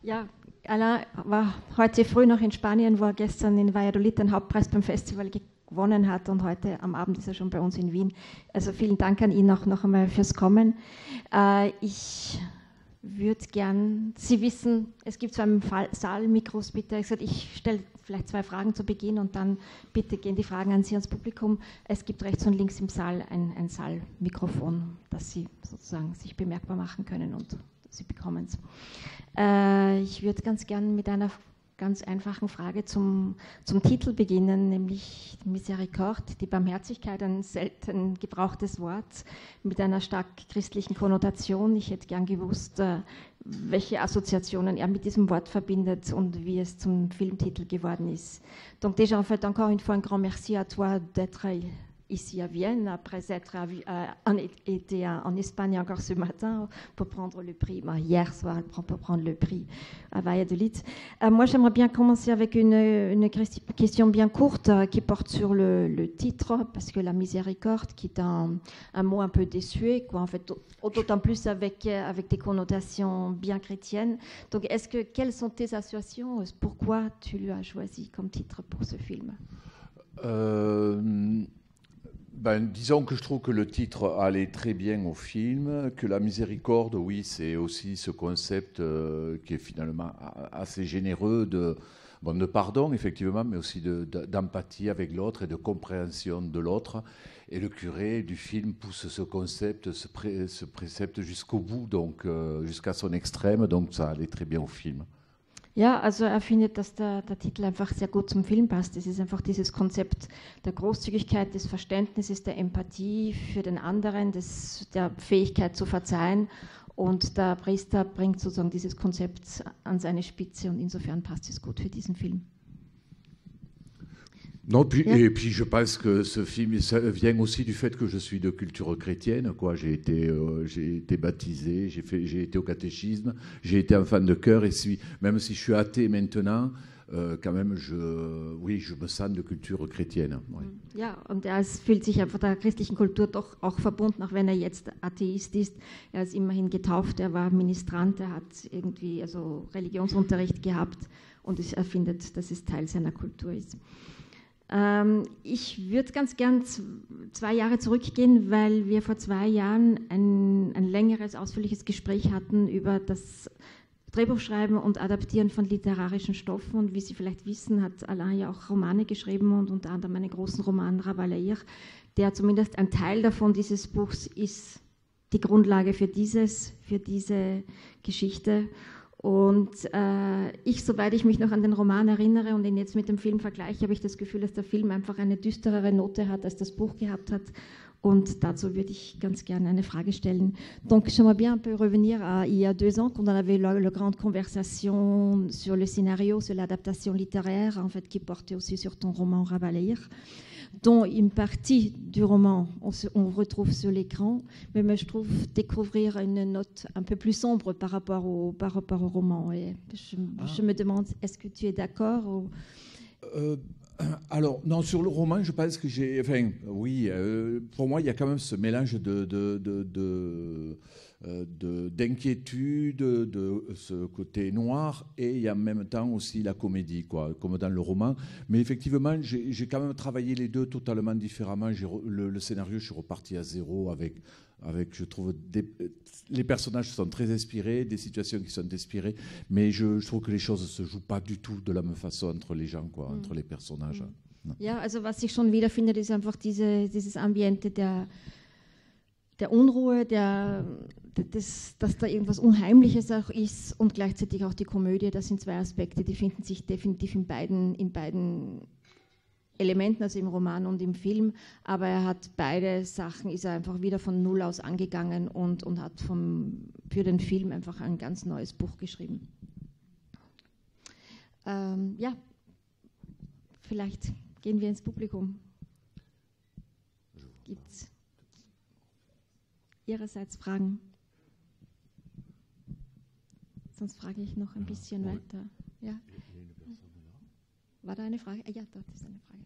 Ja, Alain war heute früh noch in Spanien, wo er gestern in Valladolid den Hauptpreis beim Festival gewonnen hat und heute am Abend ist er schon bei uns in Wien. Also vielen Dank an ihn auch noch einmal fürs Kommen. Ich würde gern, Sie wissen, es gibt zwar im Saal Mikros, bitte. Ich stelle vielleicht 2 Fragen zu Beginn und dann bitte gehen die Fragen an Sie ans Publikum. Es gibt rechts und links im Saal ein Saalmikrofon, dass Sie sozusagen sich bemerkbar machen können und Sie bekommen es. Ich würde ganz gern mit einer ganz einfachen Frage zum Titel beginnen, nämlich Miséricorde, die Barmherzigkeit, ein selten gebrauchtes Wort mit einer stark christlichen Konnotation. Ich hätte gern gewusst, welche Assoziationen er mit diesem Wort verbindet und wie es zum Filmtitel geworden ist. Donc déjà, en fait, encore une fois, un grand merci à toi d'être ici à Vienne, après être été en Espagne encore ce matin pour prendre le prix, hier soir pour prendre le prix à Valladolid. Moi, j'aimerais bien commencer avec une question bien courte qui porte sur le titre, parce que la miséricorde, qui est un mot un peu désuet, quoi, en fait, d'autant plus avec des connotations bien chrétiennes. Donc, quelles sont tes associations? Pourquoi tu l'as choisi comme titre pour ce film? Disons que je trouve que le titre allait très bien au film, que la miséricorde, oui, c'est aussi ce concept qui est finalement assez généreux de pardon, effectivement, mais aussi d'empathie avec l'autre et de compréhension de l'autre. Et le curé du film pousse ce concept, ce précepte jusqu'au bout, donc jusqu'à son extrême, donc ça allait très bien au film. Ja, also er findet, dass der Titel einfach sehr gut zum Film passt. Es ist einfach dieses Konzept der Großzügigkeit, des Verständnisses, der Empathie für den anderen, der Fähigkeit zu verzeihen. Und der Priester bringt sozusagen dieses Konzept an seine Spitze und insofern passt es gut für diesen Film. Non, et puis je pense que ce film ça vient aussi du fait que je suis de culture chrétienne, quoi. J'ai été baptisé, j'ai été au catéchisme, j'ai été enfant de chœur et même si je suis athée maintenant, quand même, je me sens de culture chrétienne. Oui. Ja, und fühlt sich einfach der christlichen Kultur doch auch verbunden, auch wenn er jetzt Atheist ist. Er ist immerhin getauft, er war Ministrant, er hat irgendwie Religionsunterricht gehabt und er findet, dass es Teil seiner Kultur ist. Ich würde ganz gern 2 Jahre zurückgehen, weil wir vor 2 Jahren ein längeres, ausführliches Gespräch hatten über das Drehbuchschreiben und Adaptieren von literarischen Stoffen. Und wie Sie vielleicht wissen, hat Alain ja auch Romane geschrieben und unter anderem einen großen Roman, Rabelais, der zumindest ein Teil davon dieses Buchs ist die Grundlage für diese Geschichte. Und soweit ich mich noch an den Roman erinnere und ihn jetzt mit dem Film vergleiche, habe ich das Gefühl, dass der Film einfach eine düsterere Note hat, als das Buch gehabt hat. Und dazu würde ich ganz gerne eine Frage stellen. Donc, j'aimerais bien un peu revenir à il y a 2 ans, quand on avait la grande conversation sur le scénario, sur l'adaptation littéraire, en fait, qui portait aussi sur ton roman Rabelais, dont une partie du roman on retrouve sur l'écran, mais je trouve découvrir une note un peu plus sombre par rapport au roman. Et je me demande, est-ce que tu es d'accord ou... Alors, non, sur le roman, je pense que pour moi, il y a quand même ce mélange d'inquiétude, de ce côté noir, et il y a en même temps aussi la comédie, quoi, comme dans le roman. Mais effectivement, j'ai quand même travaillé les deux totalement différemment. Le scénario, je suis reparti à zéro avec je trouve, les personnages sont très inspirés, des situations qui sont inspirées, mais je trouve que les choses ne se jouent pas du tout de la même façon entre les gens, quoi, entre les personnages. Ja, also was ich schon wiederfindet, ist einfach dieses Ambiente der Unruhe, dass da irgendwas Unheimliches auch ist und gleichzeitig auch die Komödie. Das sind 2 Aspekte, die finden sich definitiv in beiden Elementen, also im Roman und im Film, aber er hat beide Sachen, ist er einfach wieder von Null aus angegangen und hat für den Film einfach ein ganz neues Buch geschrieben. Ja, vielleicht gehen wir ins Publikum. Gibt es Ihrerseits Fragen? Sonst frage ich noch ein bisschen weiter. Ja. War da eine Frage? Ja, dort ist eine Frage.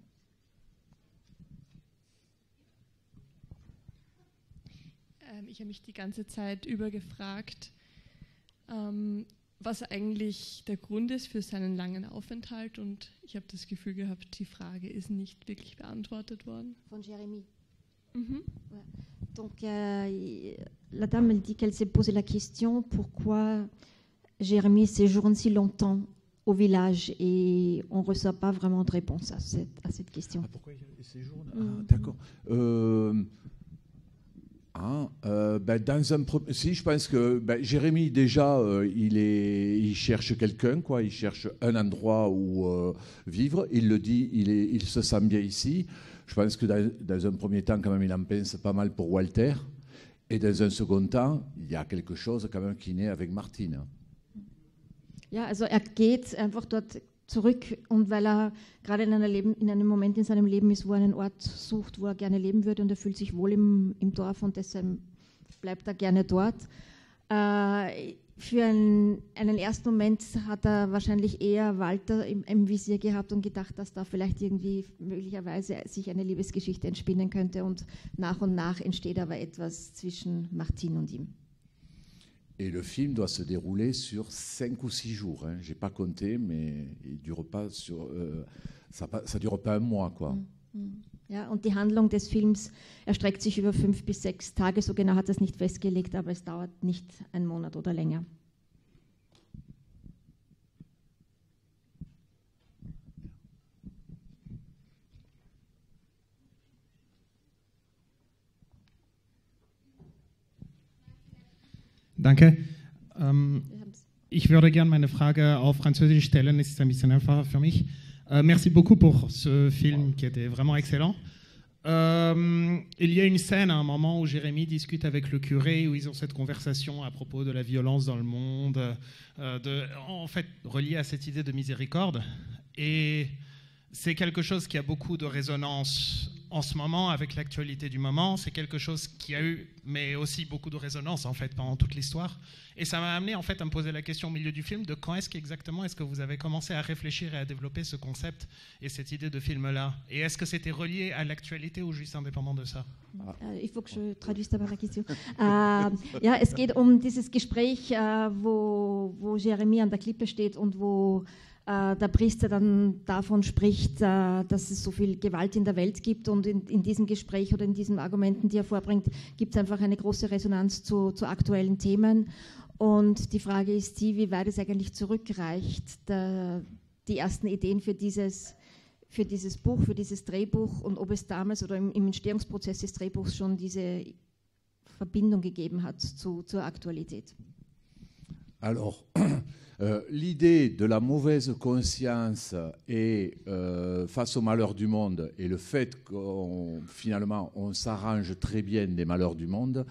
Ich habe mich die ganze Zeit über gefragt, was eigentlich der Grund ist für seinen langen Aufenthalt, und ich habe das Gefühl gehabt, die Frage ist nicht wirklich beantwortet worden. Von Jérémy. Mhm. Ouais. Donc, la dame, elle dit qu'elle s'est posé la question pourquoi Jérémy séjourne si longtemps au village et on ne reçoit pas vraiment de réponse à cette question. Ah, pourquoi il séjourne D'accord. Si, je pense que Jérémy, déjà, il cherche quelqu'un, quoi. Il cherche un endroit où vivre. Il le dit, il se sent bien ici. Je pense que dans un premier temps, quand même, il en pense pas mal pour Walter. Et dans un second temps, il y a quelque chose quand même qui naît avec Martine. Ja, also geht einfach dort zurück, und weil gerade in einem Moment in seinem Leben ist, wo einen Ort sucht, wo gerne leben würde, und fühlt sich wohl im Dorf und deshalb bleibt gerne dort. Für einen ersten Moment hat wahrscheinlich eher Walter im Visier gehabt und gedacht, dass da vielleicht irgendwie möglicherweise sich eine Liebesgeschichte entspinnen könnte, und nach entsteht aber etwas zwischen Martine und ihm. Et le film doit se dérouler sur 5 ou 6 jours. Je n'ai pas compté, mais il dure pas ça dure pas un mois, quoi. Ja, und die Handlung des Films erstreckt sich über 5 bis 6 Tage. So genau hat er es nicht festgelegt, aber es dauert nicht einen Monat oder länger. Danke. Ich würde gerne meine Frage auf Französisch stellen, es ist ein bisschen einfacher für mich. Merci beaucoup pour ce film qui était vraiment excellent. Il y a une scène à un moment où Jérémy discute avec le curé, où ils ont cette conversation à propos de la violence dans le monde, en fait reliée à cette idée de miséricorde. Et c'est quelque chose qui a beaucoup de résonance en ce moment avec l'actualité du moment. C'est quelque chose qui a eu, mais aussi beaucoup de résonance en fait pendant toute l'histoire. Et ça m'a amené en fait à me poser la question au milieu du film de quand est-ce que vous avez commencé à réfléchir et à développer ce concept et cette idée de film-là. Et est-ce que c'était relié à l'actualité ou juste indépendant de ça? Il faut que je traduise d'abord la question. Ja, es geht um dieses Gespräch, wo Jérémy an der Klippe steht und wo der Priester dann davon spricht, dass es so viel Gewalt in der Welt gibt, und in diesem Gespräch oder in diesen Argumenten, die er vorbringt, gibt es einfach eine große Resonanz zu aktuellen Themen. Und die Frage ist wie weit es eigentlich zurückreicht, die ersten Ideen für dieses Buch, für dieses Drehbuch, und ob es damals oder im Entstehungsprozess des Drehbuchs schon diese Verbindung gegeben hat zur Aktualität. Alors, l'idée de la mauvaise conscience et face aux malheurs du monde, et le fait finalement on s'arrange très bien des malheurs du monde,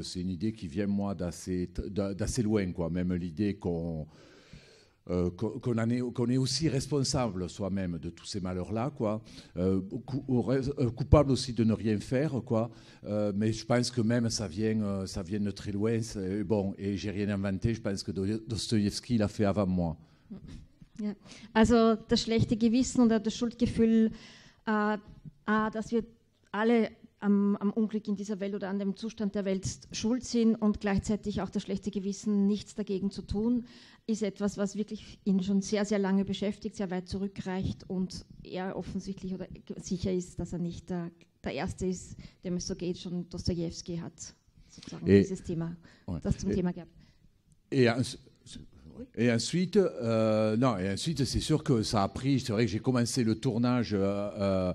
c'est une idée qui vient moi d'assez loin, quoi. Même l'idée qu'on est aussi responsable soi-même de tous ces malheurs-là, quoi. Coupable aussi de ne rien faire, quoi. Mais je pense que même ça vient de très loin. Bon, et j'ai rien inventé. Je pense que Dostoïewski l'a fait avant moi. Ja. Also das schlechte Gewissen und das Schuldgefühl, dass wir alle am Unglück in dieser Welt oder an dem Zustand der Welt schuld sind, und gleichzeitig auch das schlechte Gewissen, nichts dagegen zu tun, ist etwas, was wirklich ihn schon sehr, sehr lange beschäftigt, sehr weit zurückreicht, und er offensichtlich oder sicher ist, dass er nicht der Erste ist, dem es so geht. Schon Dostoïewski hat sozusagen dieses Thema, das zum Thema gehabt. Et ensuite, c'est sûr que ça a pris. C'est vrai que j'ai commencé le tournage un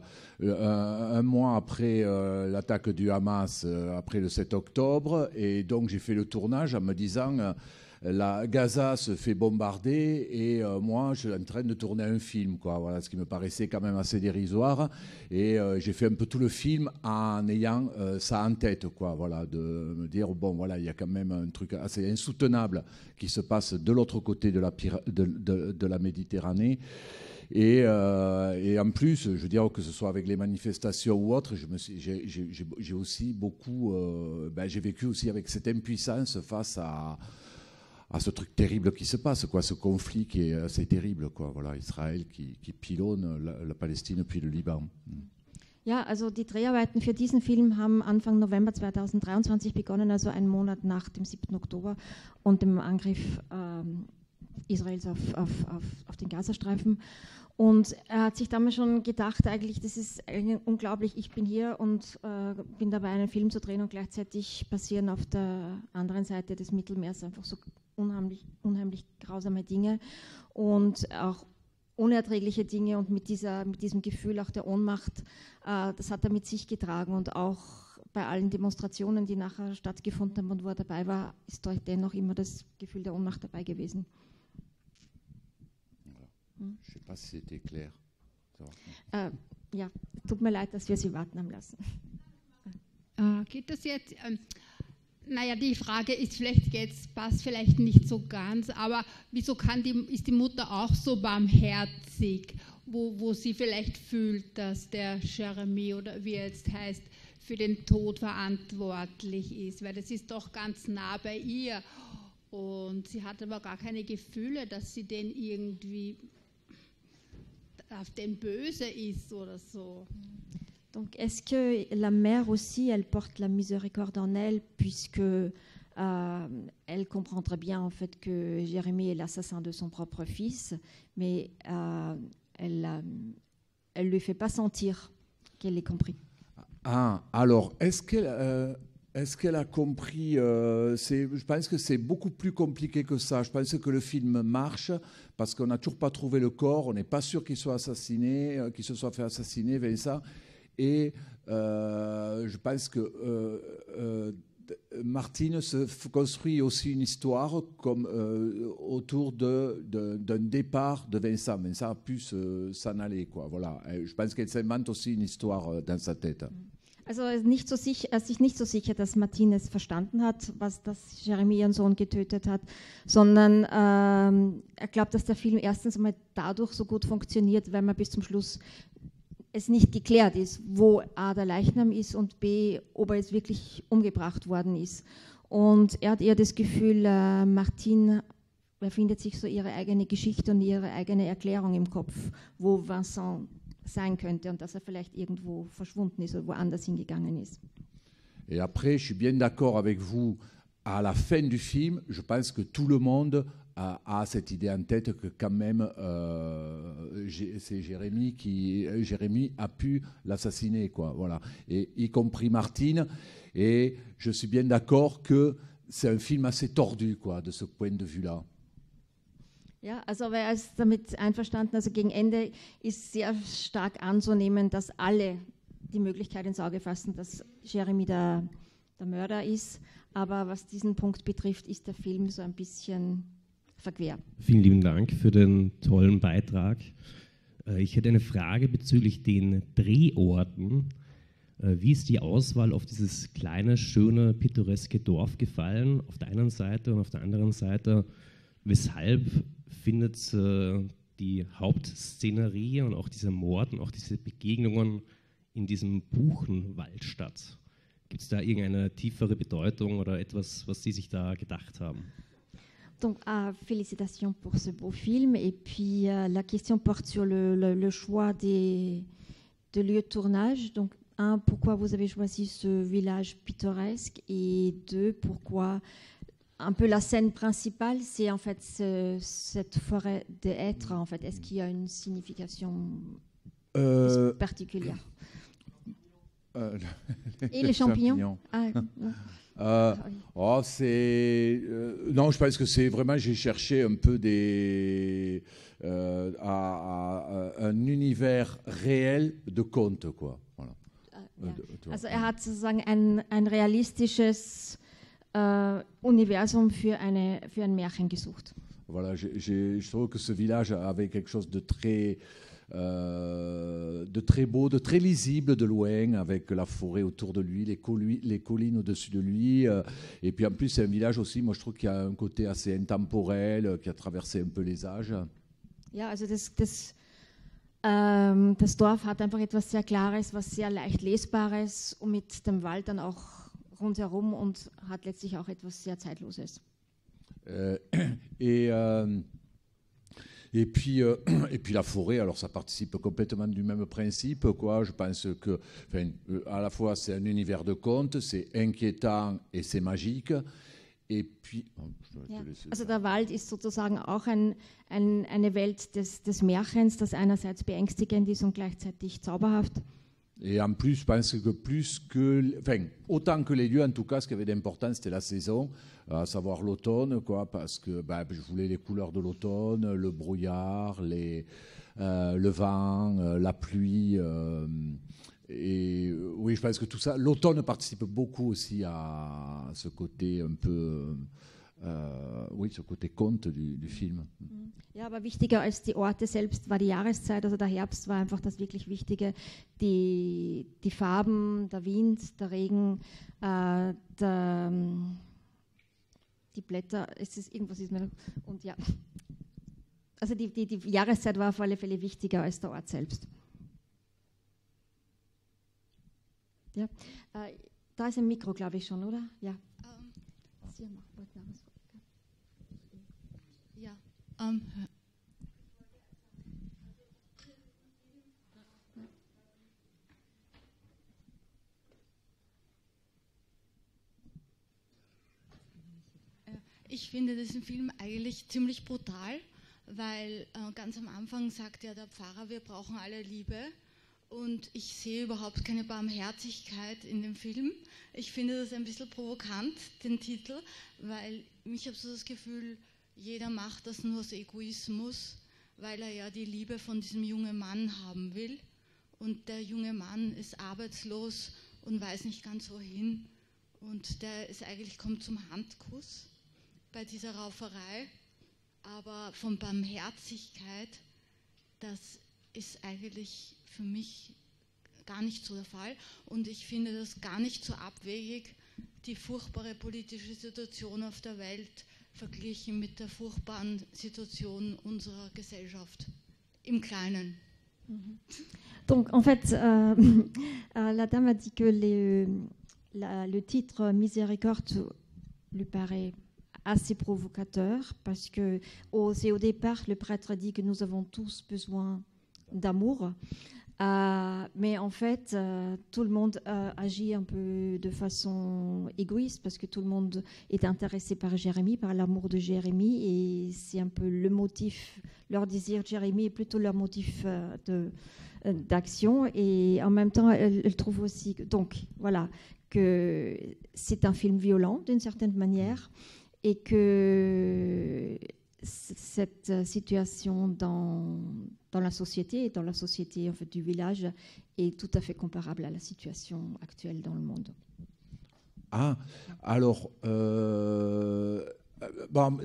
mois après l'attaque du Hamas, après le 7 octobre. Et donc, j'ai fait le tournage en me disant la Gaza se fait bombarder et moi, je suis en train de tourner un film, quoi. Voilà, ce qui me paraissait quand même assez dérisoire. Et j'ai fait un peu tout le film en ayant ça en tête, quoi. Voilà, de me dire, bon, voilà, il y a quand même un truc assez insoutenable qui se passe de l'autre côté de la Méditerranée. Et en plus, je veux dire que ce soit avec les manifestations ou autres, j'ai aussi beaucoup, j'ai vécu aussi avec cette impuissance face à ce truc terrible qui se passe, quoi, ce conflit qui est assez terrible, quoi. Voilà, Israël qui pilonne la Palestine puis le Liban. Ja, also die Dreharbeiten für diesen Film haben Anfang November 2023 begonnen, also einen Monat nach dem 7. Oktober und dem Angriff Israels auf den Gazastreifen. Und er hat sich damals schon gedacht, eigentlich, das ist eigentlich unglaublich, ich bin hier und bin dabei, einen Film zu drehen und gleichzeitig passieren auf der anderen Seite des Mittelmeers einfach so unheimlich grausame Dinge und auch unerträgliche Dinge, und mit diesem Gefühl auch der Ohnmacht, das hat er mit sich getragen, und auch bei allen Demonstrationen, die nachher stattgefunden haben und wo er dabei war, ist dort dennoch immer das Gefühl der Ohnmacht dabei gewesen. Je ne sais pas si c'était clair. Ja, tut mir leid, dass wir Sie warten haben lassen. Geht das jetzt? Naja, die Frage ist passt vielleicht nicht so ganz, aber wieso ist die Mutter auch so barmherzig, wo sie vielleicht fühlt, dass der Jeremy, oder wie er jetzt heißt, für den Tod verantwortlich ist, weil das ist doch ganz nah bei ihr, und sie hat aber gar keine Gefühle, dass sie den irgendwie auf den böse ist oder so. Donc, est-ce que la mère aussi, elle porte la miséricorde en elle, puisque elle comprend très bien en fait que Jérémie est l'assassin de son propre fils, mais elle lui fait pas sentir qu'elle l'ait compris. Ah, alors, est-ce qu'elle a compris je pense que c'est beaucoup plus compliqué que ça. Je pense que le film marche parce qu'on n'a toujours pas trouvé le corps, on n'est pas sûr qu'il soit assassiné, qu'il se soit fait assassiner, Vincent. Et je pense que Martine se construit aussi une histoire comme autour d'un départ de Vincent. Vincent a pu s'en aller, quoi. Voilà. Je pense qu'elle s'invente aussi une histoire dans sa tête. Also er ist sich nicht so sicher, dass Martine es verstanden hat, dass Jeremy ihren Sohn getötet hat, sondern er glaubt, dass der Film erstens einmal dadurch so gut funktioniert, weil man bis zum Schluss es nicht geklärt ist, wo A, der Leichnam ist, und B, ob er jetzt wirklich umgebracht worden ist. Und er hat eher das Gefühl, Martine erfindet sich so ihre eigene Geschichte und ihre eigene Erklärung im Kopf, wo Vincent sein könnte und dass er vielleicht irgendwo verschwunden ist oder woanders hingegangen ist. Et après, je suis bien d'accord avec vous, à la fin du film, je pense que tout le monde a cette idée en tête que quand même c'est Jérémy a pu l'assassiner, quoi. Voilà. Et y compris Martine. Et je suis bien d'accord que c'est un film assez tordu, quoi, de ce point de vue-là. Ja, also er ist damit einverstanden, also gegen Ende ist sehr stark anzunehmen, dass alle die Möglichkeit ins Auge fassen, dass Jeremy der Mörder ist, aber was diesen Punkt betrifft, ist der Film so ein bisschen verquer. Vielen lieben Dank für den tollen Beitrag. Ich hätte eine Frage bezüglich den Drehorten. Wie ist die Auswahl auf dieses kleine, schöne, pittoreske Dorf gefallen, auf der einen Seite, und auf der anderen Seite, weshalb findet die Hauptszenerie und auch dieser Mord und auch diese Begegnungen in diesem Buchenwald statt? Gibt es da irgendeine tiefere Bedeutung oder etwas, was Sie sich da gedacht haben? Donc, félicitations pour ce beau film. Et puis, la question porte sur le choix de lieux de tournage. Donc, un, pourquoi vous avez choisi ce village pittoresque, et deux, pourquoi un peu la scène principale, c'est en fait cette forêt de hêtres, en fait. Est-ce qu'il y a une signification particulière? Et les champignons. Non, je pense que c'est vraiment, j'ai cherché un peu un univers réel de conte, quoi. Voilà. Also hat sozusagen ein realistisches Universum für ein Märchen gesucht. Voilà, je trouve que ce village avait quelque chose de très beau, de très lisible de loin, avec la forêt autour de lui, les collines au-dessus de lui. Et puis en plus, c'est un village aussi, moi je trouve qu'il y a un côté assez intemporel, qui a traversé un peu les âges. Ja, also das Dorf hat einfach etwas sehr Klares, was sehr leicht Lesbares, und mit dem Wald dann auch rundherum, und hat letztlich auch etwas sehr Zeitloses. Et puis la forêt, alors ça participe complètement du même principe, quoi. Je pense que, à la fois c'est un univers de conte, c'est inquiétant et c'est magique. Et puis, also der Wald ist sozusagen auch eine Welt des Märchens, das einerseits beängstigend ist und gleichzeitig zauberhaft. Et en plus, je pense que autant que les lieux, en tout cas, ce qui avait d'important, c'était la saison, à savoir l'automne, quoi, parce que je voulais les couleurs de l'automne, le brouillard, le vent, la pluie. Et oui, je pense que tout ça, l'automne participe beaucoup aussi à ce côté un peu, ce côté conte du Film. Ja, aber wichtiger als die Orte selbst war die Jahreszeit, also der Herbst war einfach das wirklich Wichtige. Die Farben, der Wind, der Regen, die Blätter, irgendwas ist mir noch, und ja. Also die Jahreszeit war auf alle Fälle wichtiger als der Ort selbst. Ja, da ist ein Mikro, glaube ich schon, oder? Ja. Ja. Ich finde diesen Film eigentlich ziemlich brutal, weil ganz am Anfang sagt ja der Pfarrer, wir brauchen alle Liebe. Und ich sehe überhaupt keine Barmherzigkeit in dem Film. Ich finde das ein bisschen provokant, den Titel, weil ich habe so das Gefühl, jeder macht das nur aus Egoismus, weil er ja die Liebe von diesem jungen Mann haben will. Und der junge Mann ist arbeitslos und weiß nicht ganz wohin. Und der kommt zum Handkuss bei dieser Rauferei. Aber von Barmherzigkeit, das ist eigentlich für mich gar nicht so der Fall. Und ich finde das gar nicht so abwegig, die furchtbare politische Situation auf der Welt verglichen mit der furchtbaren Situation unserer Gesellschaft im Kleinen. Donc en fait, la dame a dit que le titre Miséricorde lui paraît assez provocateur parce que au départ, le prêtre dit que nous avons tous besoin d'amour. Mais en fait, tout le monde agit un peu de façon égoïste parce que tout le monde est intéressé par Jérémie, par l'amour de Jérémie, et c'est un peu le motif, leur désir de Jérémie est plutôt leur motif d'action. Et en même temps, elle trouve aussi que c'est un film violent d'une certaine manière et que cette situation dans la société en fait, du village est tout à fait comparable à la situation actuelle dans le monde. Ah, alors,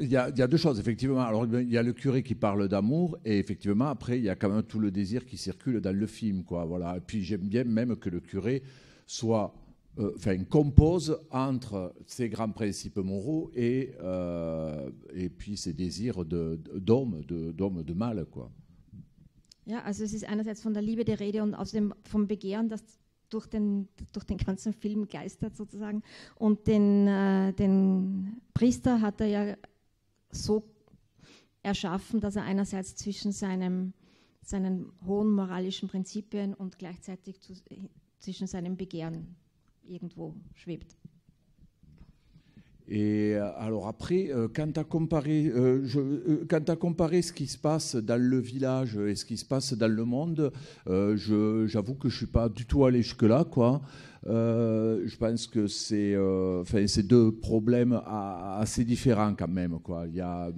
il y a deux choses, effectivement. Alors, il y a le curé qui parle d'amour, et effectivement, après, il y a quand même tout le désir qui circule dans le film, quoi. Voilà. Et puis, j'aime bien même que le curé compose entre ses grands principes moraux et puis ses désirs d'homme, de mal, quoi. Ja, also es ist einerseits von der Liebe die Rede und außerdem vom Begehren, das durch den ganzen Film geistert sozusagen. Und den Priester hat er ja so erschaffen, dass er einerseits zwischen seinen hohen moralischen Prinzipien und gleichzeitig zwischen seinem Begehren irgendwo schwebt. Et alors après, quand tu as comparé ce qui se passe dans le village et ce qui se passe dans le monde, j'avoue que je suis pas du tout allé jusque-là, quoi. Je pense que c'est deux problèmes assez différents quand même, quoi. Il y a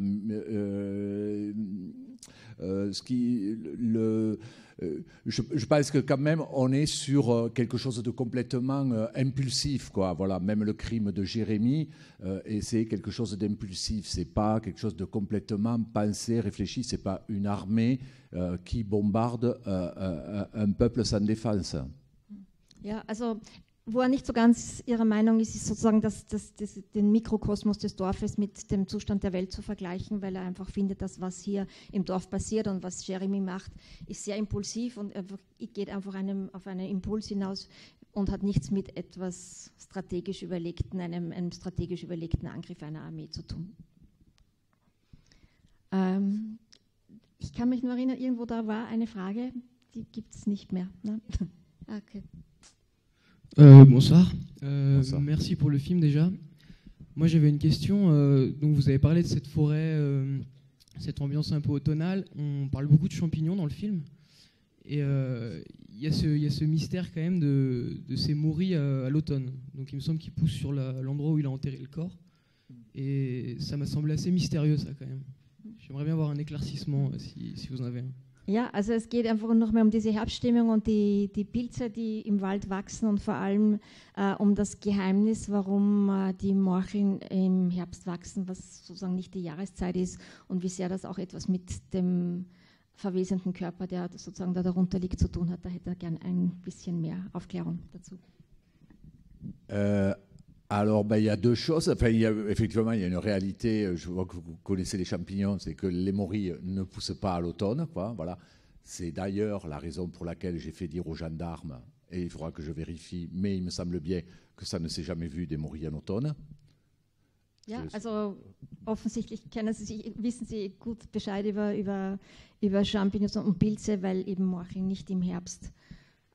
je pense que quand même on est sur quelque chose de complètement impulsif, quoi. Voilà, même le crime de Jérémie, et c'est quelque chose d'impulsif. C'est pas quelque chose de complètement pensé, réfléchi. C'est pas une armée qui bombarde un peuple sans défense. Ja, also wo nicht so ganz ihrer Meinung ist sozusagen, den Mikrokosmos des Dorfes mit dem Zustand der Welt zu vergleichen, weil er einfach findet, dass was hier im Dorf passiert und was Jeremy macht, ist sehr impulsiv und geht einfach auf einen Impuls hinaus und hat nichts mit etwas strategisch überlegten, einem strategisch überlegten Angriff einer Armee zu tun. Ich kann mich nur erinnern, irgendwo da war eine Frage, die gibt es nicht mehr. Ne? Okay. Bonsoir. Merci pour le film déjà. Moi, j'avais une question. Donc, vous avez parlé de cette forêt, cette ambiance un peu automnale. On parle beaucoup de champignons dans le film. Et il y a ce mystère quand même de ces moris à l'automne. Donc, il me semble qu'ils poussent sur l'endroit où il a enterré le corps. Et ça m'a semblé assez mystérieux, ça, quand même. J'aimerais bien avoir un éclaircissement, si vous en avez un. Ja, also es geht einfach nochmal um diese Herbststimmung und die Pilze, die im Wald wachsen und vor allem um das Geheimnis, warum die Morcheln im Herbst wachsen, was sozusagen nicht die Jahreszeit ist und wie sehr das auch etwas mit dem verwesenden Körper, der sozusagen da darunter liegt, zu tun hat. Da hätte er gern ein bisschen mehr Aufklärung dazu. Alors, il y a deux choses. Enfin, effectivement, il y a une réalité. Je vois que vous connaissez les champignons, c'est que les morilles ne poussent pas à l'automne, quoi. Voilà. C'est d'ailleurs la raison pour laquelle j'ai fait dire aux gendarmes, et il faudra que je vérifie, mais il me semble bien que ça ne s'est jamais vu des morilles en automne. Ja, also offensichtlich wissen Sie gut Bescheid über Champignons und Pilze, weil eben Morcheln nicht im Herbst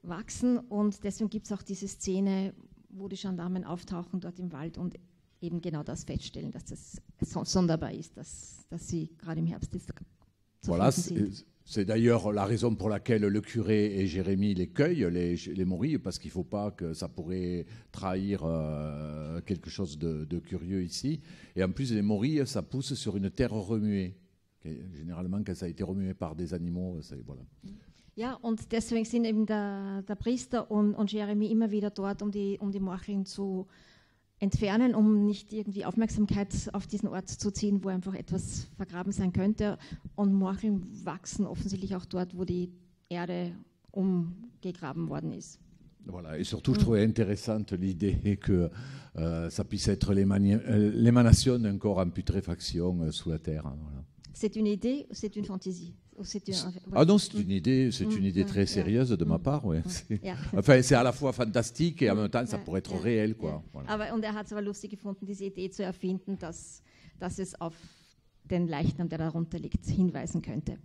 wachsen und deswegen gibt es auch diese Szene, wo die Gendarmen auftauchen dort im Wald und eben genau das feststellen, dass das sonderbar ist, dass sie gerade im Herbst ist. Voilà, c'est d'ailleurs la raison pour laquelle le curé et Jérémie les cueillent, les morilles, parce qu'il ne faut pas que ça pourrait trahir quelque chose de curieux ici. Et en plus, les morilles, ça pousse sur une terre remuée. Généralement, quand ça a été remué par des animaux, voilà. Ja, und deswegen sind eben der Priester und Jeremy immer wieder dort, um die Morcheln zu entfernen, um nicht irgendwie Aufmerksamkeit auf diesen Ort zu ziehen, wo einfach etwas vergraben sein könnte. Und Morcheln wachsen offensichtlich auch dort, wo die Erde umgegraben worden ist. Voilà, et surtout, je trouvais intéressante l'idée que ça puisse être l'émanation d'un corps en putréfaction sous la terre. Hein, voilà. C'est une idée ou c'est une fantaisie? Ah non, c'est une idée très sérieuse de ma part. Ouais. Enfin, c'est à la fois fantastique et en même temps, ça pourrait être réel. Quoi. Voilà. Und hat es aber lustig gefunden, diese Idee zu erfinden, dass es auf den Leichnam, der darunter liegt, hinweisen könnte.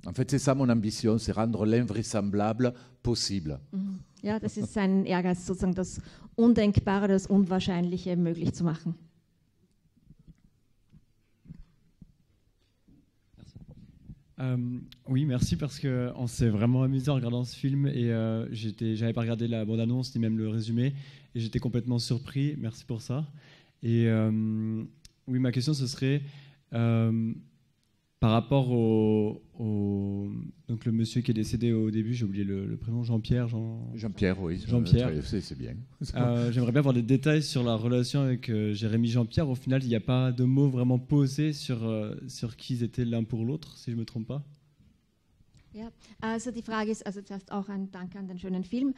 En fait, c'est ça mon ambition, c'est rendre l'invraisemblable possible. Ja, das ist sein Ehrgeiz, sozusagen das Undenkbare, das Unwahrscheinliche möglich zu machen. Oui, merci parce qu'on s'est vraiment amusé en regardant ce film et j'avais pas regardé la bande-annonce ni même le résumé et j'étais complètement surpris. Merci pour ça. Et oui, ma question ce serait par rapport donc le monsieur qui est décédé au début, j'ai oublié le prénom, Jean-Pierre. Jean-Pierre, oui. Jean-Pierre. C'est bien. J'aimerais bien avoir des détails sur la relation avec Jérémy Jean-Pierre. Au final, il n'y a pas de mots vraiment posés sur qui ils étaient l'un pour l'autre, si je ne me trompe pas. Ja, also die Frage ist, also zuerst auch ein Dank an den schönen Film.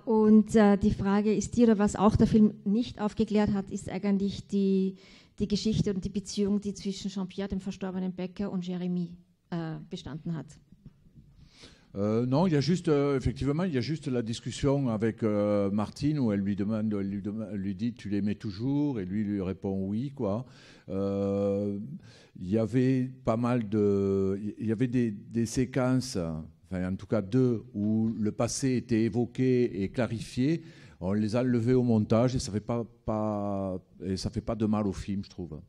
Und die Frage ist die, oder was auch der Film nicht aufgeklärt hat, ist eigentlich die Geschichte und die Beziehung, die zwischen Jean-Pierre, dem verstorbenen Bäcker, und Jérémy bestanden hat. Non, il y a juste, effectivement, il y a juste la discussion avec Martine où elle lui dit tu l'aimais toujours et lui répond oui, quoi. Il y avait pas mal il y avait des séquences, enfin en tout cas deux, où le passé était évoqué et clarifié. On les a levés au montage et ça fait pas de mal au film, je trouve.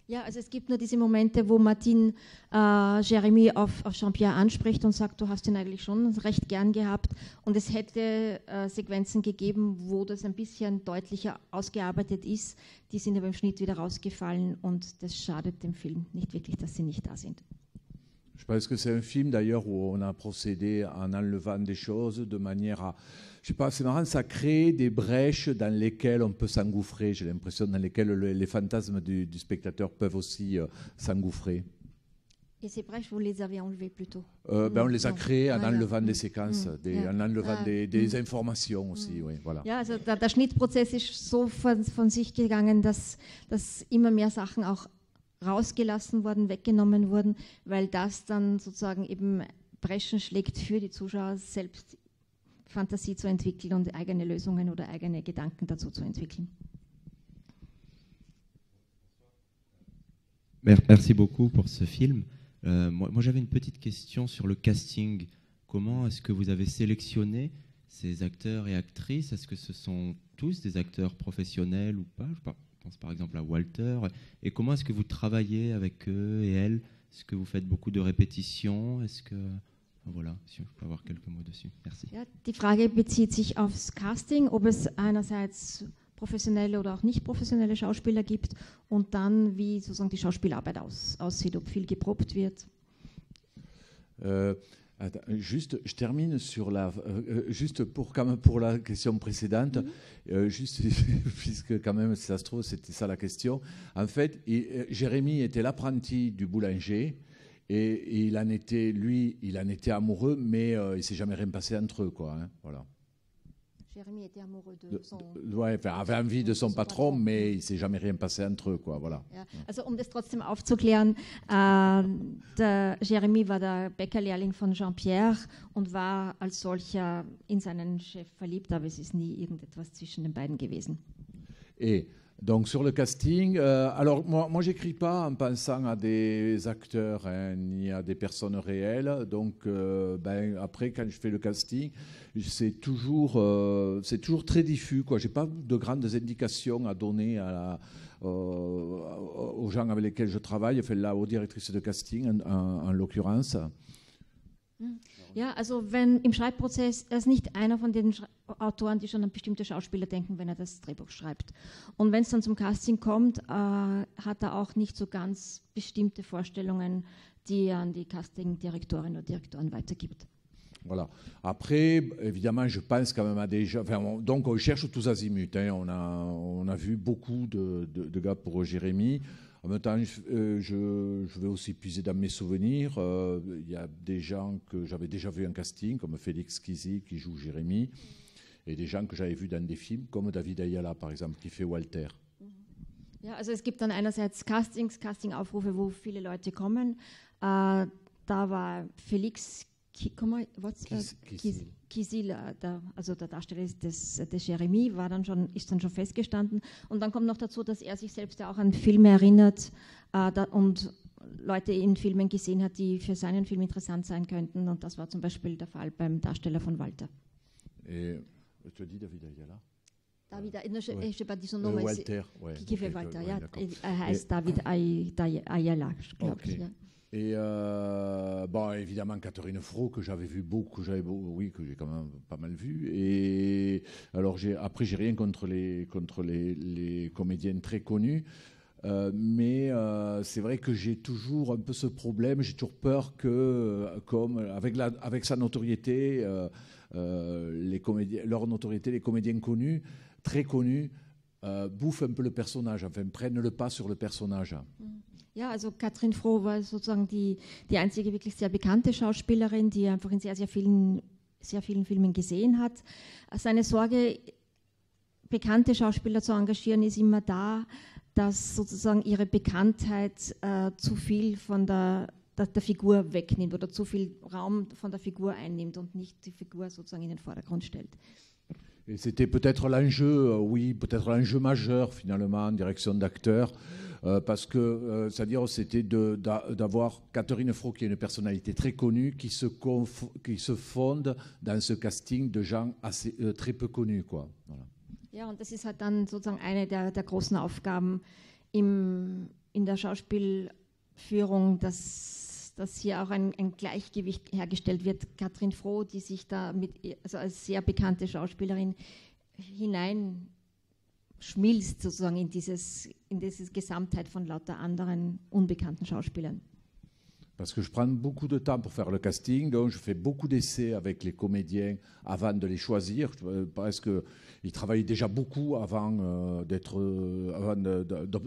Ja, also es gibt nur diese Momente, wo Martin Jérémy auf Jean-Pierre anspricht und sagt, du hast ihn eigentlich schon recht gern gehabt. Und es hätte Sequenzen gegeben, wo das ein bisschen deutlicher ausgearbeitet ist. Die sind aber im Schnitt wieder rausgefallen und das schadet dem Film nicht wirklich, dass sie nicht da sind. Je pense que c'est un film d'ailleurs où on a procédé en enlevant des choses de manière à... Je sais pas, c'est marrant, ça crée des brèches dans lesquelles on peut s'engouffrer, j'ai l'impression, dans lesquelles les fantasmes du spectateur peuvent aussi s'engouffrer. Et ces brèches, vous les avez enlevées plutôt? On les a créées en enlevant des séquences, en enlevant des informations aussi. Oui, voilà. Ja, also der Schnittprozess ist so von sich gegangen, dass immer mehr Sachen auch rausgelassen wurden, weggenommen wurden, weil das dann sozusagen eben Breschen schlägt für die Zuschauer, selbst Fantasie zu entwickeln und eigene Lösungen oder eigene Gedanken dazu zu entwickeln. Merci beaucoup pour ce film. Moi j'avais une petite question sur le casting. Comment est-ce que vous avez sélectionné ces acteurs et actrices? Est-ce que ce sont tous des acteurs professionnels ou pas? pense par exemple à Walter. Et comment est-ce que vous travaillez avec eux et elles? Est-ce que vous faites beaucoup de répétitions? Est-ce que... Voilà, si je peux avoir quelques mots dessus. Merci. Ja, die Frage bezieht sich aufs Casting, ob es einerseits professionelle oder auch nicht professionelle Schauspieler gibt und dann, wie sozusagen die Schauspielarbeit aussieht, ob viel geprobt wird. Juste, je termine sur juste pour la question précédente, juste puisque quand même, si ça se trouve, c'était ça la question. En fait, Jérémy était l'apprenti du boulanger et il en était amoureux, mais il ne s'est jamais rien passé entre eux, quoi. Hein, voilà. Jérémy était amoureux de son... Ouais, avait envie de son patron, mais il ne s'est jamais rien passé entre eux, quoi, voilà. Ja, also das trotzdem aufzuklären, der Jérémy war der Bäckerlehrling von Jean-Pierre und war als solcher in seinen Chef verliebt, aber es ist nie irgendetwas zwischen den beiden gewesen. Et donc sur le casting, alors moi j'écris pas en pensant à des acteurs hein, ni à des personnes réelles. Donc après quand je fais le casting, c'est toujours très diffus quoi. J'ai pas de grandes indications à donner aux gens avec lesquels je travaille, enfin là aux directrices de casting en l'occurrence. Ja, also wenn im Schreibprozess, er ist nicht einer von den Autoren, die schon an bestimmte Schauspieler denken, wenn er das Drehbuch schreibt. Und wenn es dann zum Casting kommt, hat er auch nicht so ganz bestimmte Vorstellungen, die er an die Casting-Direktorin oder Direktoren weitergibt. Voilà. Après, évidemment, je pense quand même à des gens. Enfin, donc, on cherche tous azimuts. Hein. On a vu beaucoup de gars pour Jérémy. En même temps, je vais aussi puiser dans mes souvenirs. Il y a des gens que j'avais déjà vus en casting, comme Félix Kisi qui joue Jérémy, et des gens que j'avais vus dans des films, comme David Ayala, par exemple, qui fait Walter. Ja, also es gibt dann einerseits Casting-Aufrufe, wo viele Leute kommen. Da war Félix Kisil, also der Darsteller des Jérémy, ist dann schon festgestanden. Und dann kommt noch dazu, dass er sich selbst ja auch an Filme erinnert und Leute in Filmen gesehen hat, die für seinen Film interessant sein könnten. Und das war zum Beispiel der Fall beim Darsteller von Walter. Et tu as dit David Ayala? Je sais pas dit son nom, Walter, qui fait Walter, ja, er heißt David Ayala, glaube ich. Ja. Et bon, évidemment, Catherine Fro, que j'avais vu beaucoup, que j'ai quand même pas mal vu. Et alors, après, j'ai rien contre les comédiennes très connues. Mais c'est vrai que j'ai toujours un peu ce problème. J'ai toujours peur que, comme avec sa notoriété, leur notoriété, les comédiens connus, très connus, bouffent un peu le personnage, enfin prennent le pas sur le personnage. Ja, also Catherine Fro war sozusagen die einzige wirklich sehr bekannte Schauspielerin, die einfach in sehr vielen Filmen gesehen hat. Seine Sorge, bekannte Schauspieler zu engagieren, ist immer da, dass sozusagen ihre Bekanntheit zu viel von der Figur wegnimmt oder zu viel Raum von der Figur einnimmt und nicht die Figur sozusagen in den Vordergrund stellt. Et c'était peut-être l'enjeu, peut-être l'enjeu majeur finalement en direction d'acteur. Parce que, c'est-à-dire, c'était d'avoir Catherine Fro, qui est une personnalité très connue, qui se fonde dans ce casting de gens très peu connus, quoi. Voilà. Ja, und das ist halt dann sozusagen eine der großen Aufgaben in der Schauspielführung, dass hier auch ein Gleichgewicht hergestellt wird. Catherine Fro, die sich da also als sehr bekannte Schauspielerin schmilzt sozusagen in diese Gesamtheit von lauter anderen unbekannten Schauspielern. Parce que je prends beaucoup de temps pour faire le casting, donc je fais beaucoup d'essais avec les comédiens avant de les choisir, parce qu'ils travaillent déjà beaucoup avant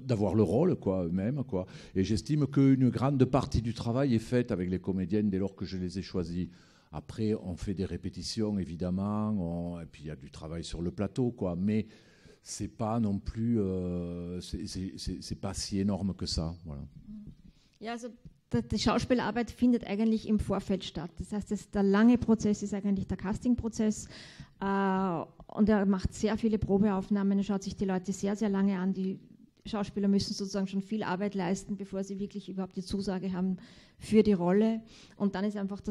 d'avoir le rôle, quoi, eux-mêmes, quoi. Et j'estime qu'une grande partie du travail est faite avec les comédiennes dès lors que je les ai choisis. Après, on fait des répétitions, évidemment, et puis il y a du travail sur le plateau, quoi, mais c'est pas non plus, c'est pas si énorme que ça, voilà. Ja, also die Schauspielarbeit findet eigentlich im Vorfeld statt. Das heißt, der lange Prozess ist eigentlich der Castingprozess und er macht sehr viele Probeaufnahmen, er schaut sich die Leute sehr, sehr lange an. Die Schauspieler müssen sozusagen schon viel Arbeit leisten, bevor sie wirklich überhaupt die Zusage haben für die Rolle. Und dann ist einfach die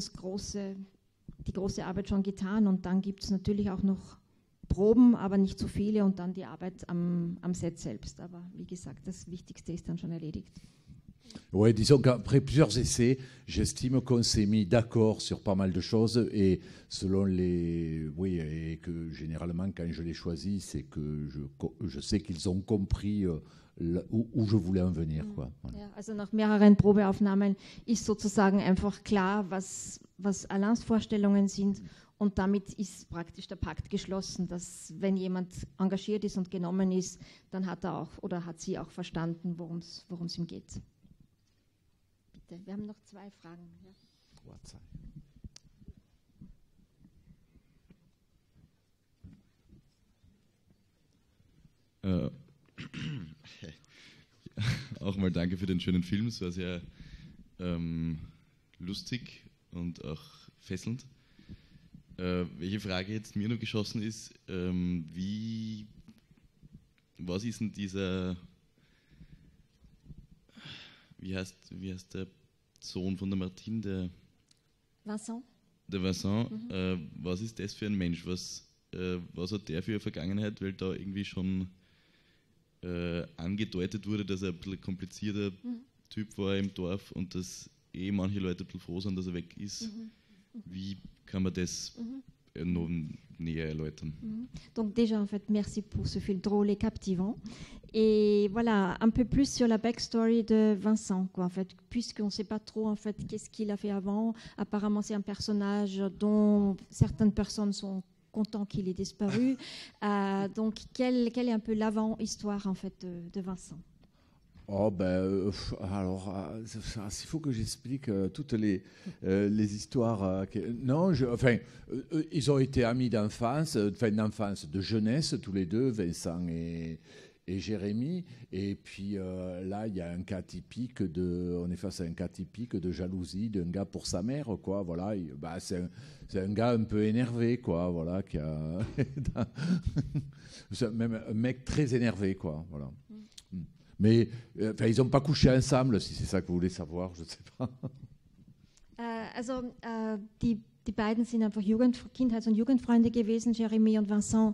große Arbeit schon getan und dann gibt es natürlich auch noch Proben, aber nicht zu viele und dann die Arbeit am Set selbst. Aber wie gesagt, das Wichtigste ist dann schon erledigt. Oui, disons qu'après plusieurs essais, j'estime qu'on s'est mis d'accord sur pas mal de choses et selon les... Oui, et que généralement, quand je les choisis, c'est que je sais qu'ils ont compris où je voulais en venir. Quoi. Voilà. Ja, also nach mehreren Probeaufnahmen ist sozusagen einfach klar, was Alains Vorstellungen sind und damit ist praktisch der Pakt geschlossen, dass wenn jemand engagiert ist und genommen ist, dann hat er auch oder hat sie auch verstanden, worum es ihm geht. Wir haben noch 2 Fragen. Ja. Auch mal danke für den schönen Film. Es war sehr lustig und auch fesselnd. Welche Frage jetzt mir noch geschossen ist, was ist denn dieser... Wie heißt der Sohn von der Martine? Der Vincent. Der Vincent. Was ist das für ein Mensch? Was hat der für eine Vergangenheit? Weil da irgendwie schon angedeutet wurde, dass er ein bisschen komplizierter Typ war im Dorf und dass manche Leute ein bisschen froh sind, dass er weg ist. Wie kann man das noch näher erläutern? Donc déjà, en fait, merci pour ce film drôle et captivant. Et voilà, un peu plus sur la backstory de Vincent, quoi, en fait, puisqu'on ne sait pas trop, en fait, qu'est-ce qu'il a fait avant. Apparemment, c'est un personnage dont certaines personnes sont contentes qu'il ait disparu. Donc, quelle est un peu l'avant-histoire, en fait, de Vincent? Oh ben, alors, s'il faut que j'explique toutes les histoires. Non, enfin, ils ont été amis d'enfance, de jeunesse, tous les deux, Vincent et Jérémy. Et puis là, il y a un cas typique on est face à un cas typique de jalousie d'un gars pour sa mère, quoi. Voilà, c'est un gars un peu énervé, quoi. Voilà, qui a même un mec très énervé, quoi. Voilà. Mais ils n'ont pas couché ensemble, si c'est ça que vous voulez savoir, je ne sais pas. Die beiden sind einfach Kindheits- und Jugendfreunde gewesen, Jérémy und Vincent.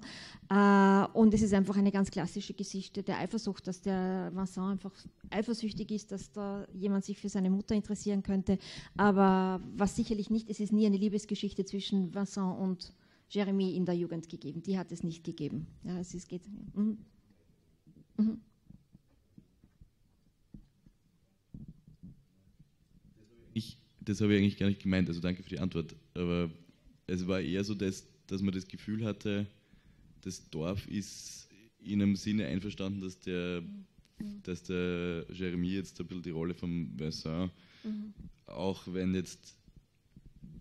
Und es ist einfach eine ganz klassische Geschichte der Eifersucht, dass der Vincent einfach eifersüchtig ist, dass da jemand sich für seine Mutter interessieren könnte. Aber was sicherlich nicht, es ist nie eine Liebesgeschichte zwischen Vincent und Jérémy in der Jugend gegeben. Die hat es nicht gegeben. Ja, geht. Das habe ich eigentlich gar nicht gemeint, also danke für die Antwort. Aber es war eher so, dass man das Gefühl hatte, das Dorf ist in einem Sinne einverstanden, dass der Jérémy jetzt ein bisschen die Rolle von Vincent, auch wenn jetzt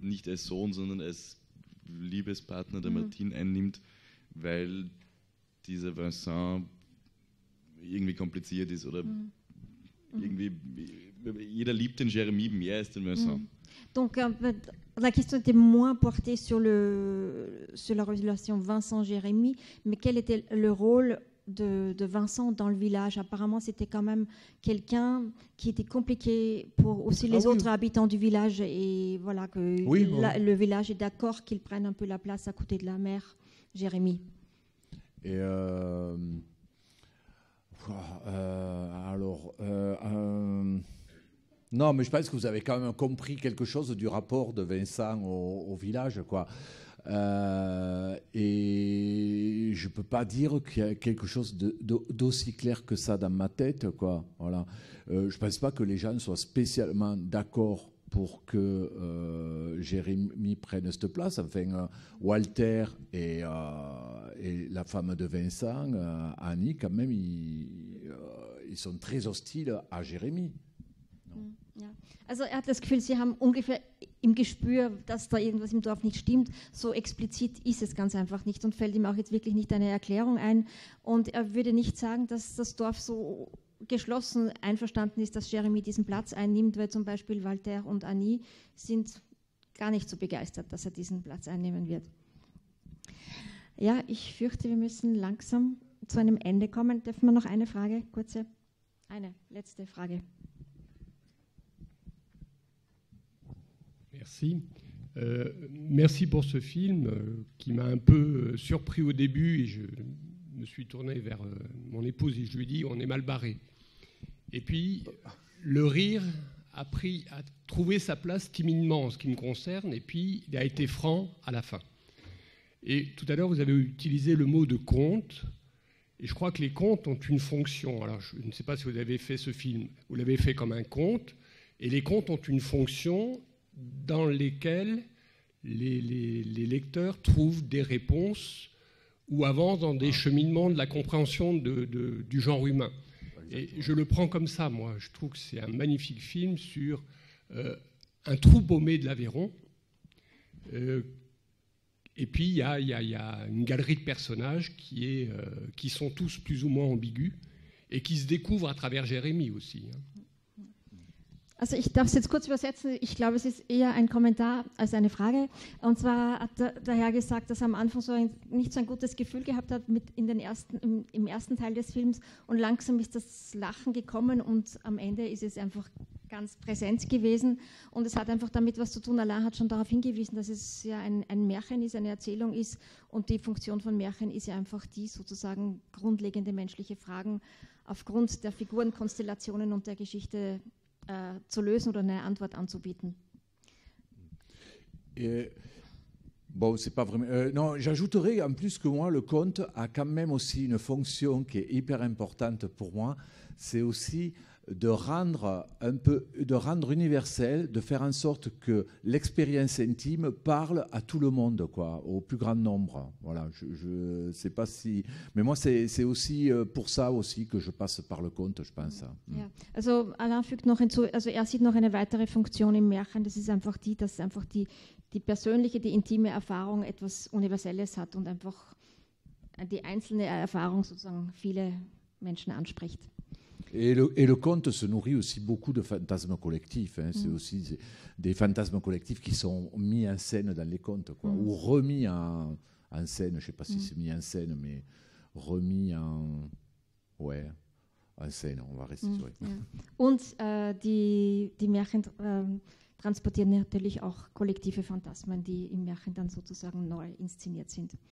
nicht als Sohn, sondern als Liebespartner der Martine einnimmt, weil dieser Vincent irgendwie kompliziert ist oder irgendwie... Jeder liebt den Jérémy mehr als den Vincent. Donc la question était moins portée sur la relation Vincent-Jérémy, mais quel était le rôle de Vincent dans le village? Apparemment, c'était quand même quelqu'un qui était compliqué pour aussi les autres habitants du village, et voilà que le village est d'accord qu'il prenne un peu la place à côté de la mère, Jérémy. Et non, mais je pense que vous avez quand même compris quelque chose du rapport de Vincent au village, quoi. Et je ne peux pas dire qu'il y a quelque chose d'aussi clair que ça dans ma tête, quoi. Voilà. Je ne pense pas que les gens soient spécialement d'accord pour que Jérémy prenne cette place. Enfin, Walter et la femme de Vincent, Annie, quand même, ils sont très hostiles à Jérémy. Ja. Also er hat das Gefühl, sie haben ungefähr im Gespür, dass da irgendwas im Dorf nicht stimmt. So explizit ist es ganz einfach nicht und fällt ihm auch jetzt wirklich nicht eine Erklärung ein. Und er würde nicht sagen, dass das Dorf so geschlossen einverstanden ist, dass Jérémy diesen Platz einnimmt, weil zum Beispiel Walter und Annie sind gar nicht so begeistert, dass er diesen Platz einnehmen wird. Ja, ich fürchte, wir müssen langsam zu einem Ende kommen. Dürfen wir noch eine Frage, eine letzte Frage. Merci. Merci pour ce film qui m'a un peu surpris au début et je me suis tourné vers mon épouse et je lui ai dit on est mal barré. Et puis le rire a trouvé sa place timidement en ce qui me concerne et puis il a été franc à la fin. Et tout à l'heure vous avez utilisé le mot de conte et je crois que les contes ont une fonction. Alors je ne sais pas si vous avez fait ce film, vous l'avez fait comme un conte et les contes ont une fonction dans lesquels les lecteurs trouvent des réponses ou avancent dans des cheminements de la compréhension du genre humain. Et je le prends comme ça, moi. Je trouve que c'est un magnifique film sur un trou paumé de l'Aveyron. Et puis, il y a une galerie de personnages qui sont tous plus ou moins ambigus et qui se découvrent à travers Jérémie aussi. Also ich darf es jetzt kurz übersetzen. Ich glaube, es ist eher ein Kommentar als eine Frage. Und zwar hat der Herr gesagt, dass er am Anfang nicht so ein gutes Gefühl gehabt hat im ersten Teil des Films. Und langsam ist das Lachen gekommen und am Ende ist es einfach ganz präsent gewesen. Und es hat einfach damit was zu tun. Alain hat schon darauf hingewiesen, dass es ja ein Märchen ist, eine Erzählung ist. Und die Funktion von Märchen ist ja einfach die, sozusagen grundlegende menschliche Fragen aufgrund der Figurenkonstellationen und der Geschichte zu lösen oder eine Antwort anzubieten. Bon, c'est pas vraiment. Non, j'ajouterais en plus que moi, le conte a quand même aussi une fonction qui est hyper importante pour moi. C'est aussi de rendre universel, de faire en sorte que l'expérience intime parle à tout le monde, quoi, au plus grand nombre. Voilà, je sais pas si, mais moi c'est aussi pour ça aussi que je passe par le conte, je pense. Ja, also Alain fügt noch hinzu, also er sieht noch eine weitere Funktion im Märchen, das ist einfach dass einfach die persönliche, die intime Erfahrung etwas Universelles hat und einfach die einzelne Erfahrung sozusagen viele Menschen anspricht. Et le conte se nourrit aussi beaucoup de fantasmes collectifs. Hein. C'est aussi des fantasmes collectifs qui sont mis en scène dans les contes, quoi, ou remis en scène. Je ne sais pas si c'est mis en scène, mais remis en scène. On va rester sur. Ja. Und die Märchen transportieren natürlich auch kollektive Phantasmen, die im Märchen dann sozusagen neu inszeniert sind.